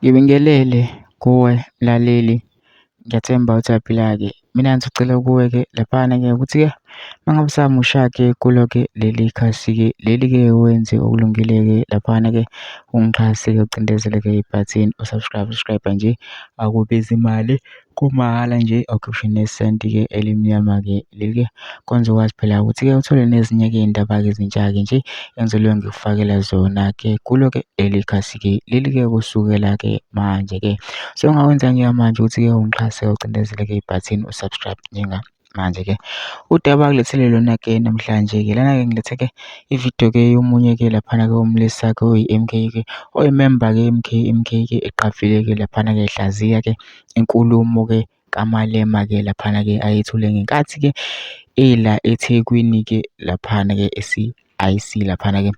Ngibingelele kuwe mlaleli, ngiyathemba ujaphila-ke. Mina ngizocela kuwe-ke laphana-ke ukuthi-ke uma ngabe usamusha-ke kulo-ke leli khasi-ke leli-ke wenze okulungile-ke laphana-ke ungixhase-ke ucindezele-ke ibhathini usubscribe nje, akubizi imali, kumahhala nje, awukhiphi nesenti-ke elimnyama-ke. Leli-ke kwenza ukwazi phela ukuthi-ke uthole nezinye-ke iy'ndaba-ke ezintsha-ke nje engizobe ngikufakela zona-ke kulo-ke leli khasi-ke leli-ke kusukela-ke manje-ke. So ongakwenza njengamanje ukuthi-ke ungixhase ucindezele-ke ibhathini usubscribe njengamanje-ke. Udaba ngilethele lona-ke namhlanje-ke lana-ke ngilethe-ke ividiyo-ke yomunye-ke laphana-ke umlisa-ke oyi-M_K-ke oyimemba-ke MK eqavile-ke laphana-ke ehlaziya-ke inkulumo-ke kaMalema-ke laphana-ke ayethule ngenkathi-ke ela eThekwini-ke laphana-ke esi-I_C laphana-ke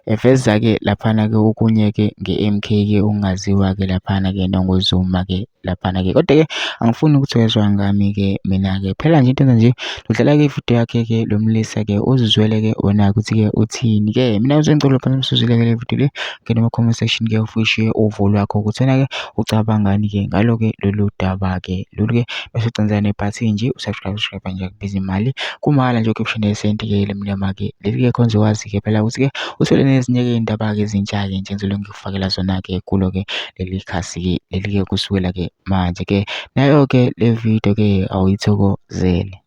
eveza-ke laphana-ke okunye-ke nge-M_K-ke okungaziwa-ke laphana-ke nangoZuma-ke laphana-ke. Kodwa-ke angifuni ukuthi wezwa ngami-ke mina-ke phela nje into nje udlala-ke ividiyo yakhe-ke lo mlisa-ke uzizwele-ke wona ukuthi-ke uthini-ke. Mina ngizongicela phela usuzwile-ke le vidiyo le, ngena kuma-comment section-ke ufishiye uvo lwakho ukuthi wena-ke ucabangani-ke ngalo-ke lolu daba-ke lolu-ke bese ucindezela nebhathini nje usubscribe nje akubizi imali, kumahhala nje ukhiphe nesenti-ke elimnyama-ke. Leli-ke khonza ukwazi-ke phela ukuthi-ke uthole nezinye-ke iy'ndaba-ke ezintsha-ke nje engizobe ngikufakela zona-ke kulo-ke leli khasi-ke leli-ke kusukela-ke manje-ke. Nayo-ke le vidiyo-ke awuyithokozele.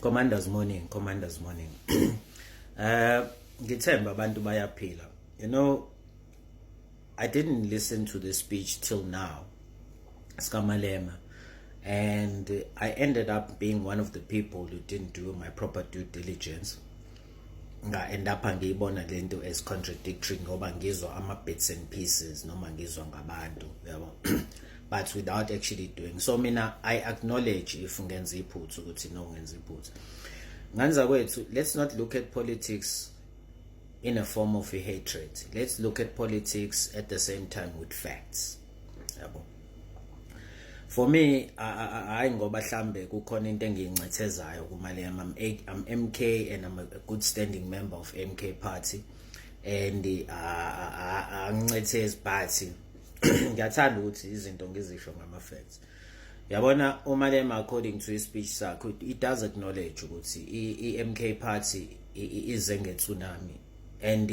Commanders morning. Ngithemba abantu bayaphila. You know, I didn't listen to the speech till now, Skamalema, and I ended up being one of the people who didn't do my proper due diligence. End up ngiyibona lento as contradictory ngoba ngizwa ama-bits and pieces noma ngizwa ngabantu yabo but without actually doing so. Mina I acknowledge if ngenza iphutha ukuthi no ngenza iphutha nganza kwethu. Let's not look at politics in a form of a hatred. Let's look at politics at the same time with facts yabo. For me, hayi ngoba mhlambe kukhona into engiyincethezayo kuMalema. I'm MK and I'm a good standing member of MK party and angincethezi but ngiyathanda ukuthi izinto ngizisho ngama facts. Yabona uMalema according to his speech sakhe it does acknowledge ukuthi i-MK party ize nge-tsunami and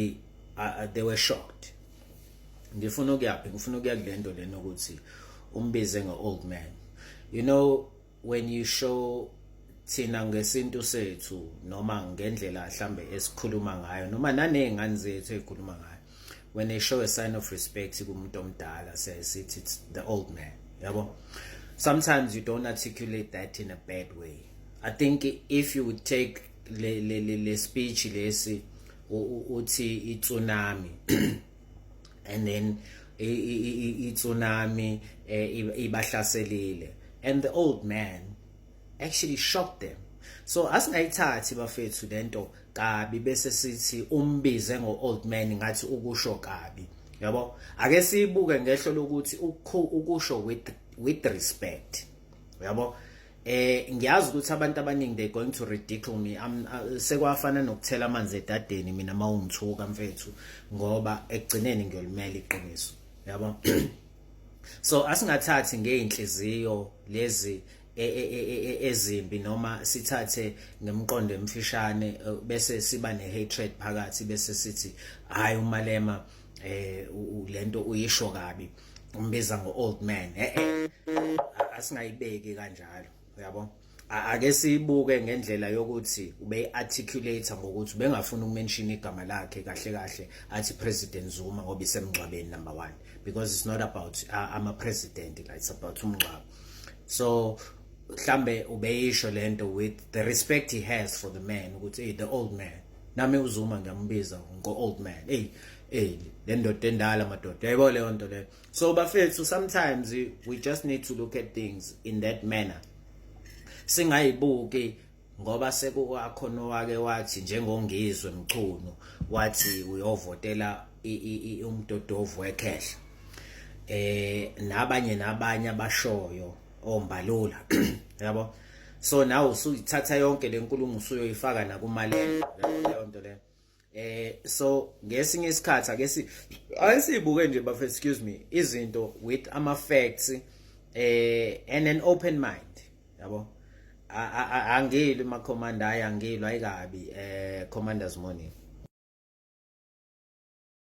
they were shocked. Ngifuna ukuya kulento lena ukuthi umbize ngo-old man. You know, when you show thina ngesintu sethu noma ngendlela mhlambe esikhuluma ngayo noma naney'ngane zethu ey'khuluma ngayo, when they show a sign of respect kumuntu omdala sithi it's the old man yabo. Sometimes you don't articulate that in a bad way. I think if you would take le speech lesi uthi i-tsunami and then i-tsunami ibahlaselile and the old man actually shocked them. So asingayithathi bafethu lento kabi bese sithi umbize ngo-old man ngathi ukusho kabi yabo. Ake siyibuke ngehlo lokuthi ukusho with respect yabo. Ngiyazi ukuthi abantu abaningi they going to ridicule me. Sekwafana nokuthela amanzi etadeni mina mawungithuka mfethu ngoba ekugcineni ngiyolimela iqiniso yabo. So asingathathi ngeinhliziyo lezi ezimbi noma sithathe ngemqondo emfishane bese siba nehatred phakathi bese sithi hayi uMalema lento uyisho kabi umbiza ngo-old man. Asingayibeki kanjalo yabo. Ake sibuke ngendlela yokuthi ube articulate ngokuthi bengafuna ukumention igama lakhe kahle kahle athi President Zuma ngoba isemngcwabeni number 1, because it's not about I'm a president, it's about umngcwabo. So mhlambe ubeyisho lento with the respect he has for the man ukuthi the old man. Nami uZuma ngiyambiza ngo-old man. Le ndoda endala madoda yabo leyo nto leyo. So bafethu, sometimes we just need to look at things in that manner. Singayibuki ngoba sekukhona wake wathi njengongizwe Mchunu wathi uyovotela umdodovu wekhehla nabanye abashoyo ombalula yabo. So now usuyithatha yonke lenkulumo usuyoyifaka nakuMalema leyo nto le So ngesinye isikhathi ayisibuke nje bafethu, excuse me, izinto with ama facts and an open mind, yabo. Angilwi ma commander, angilwi ayikabi. Commanders morning.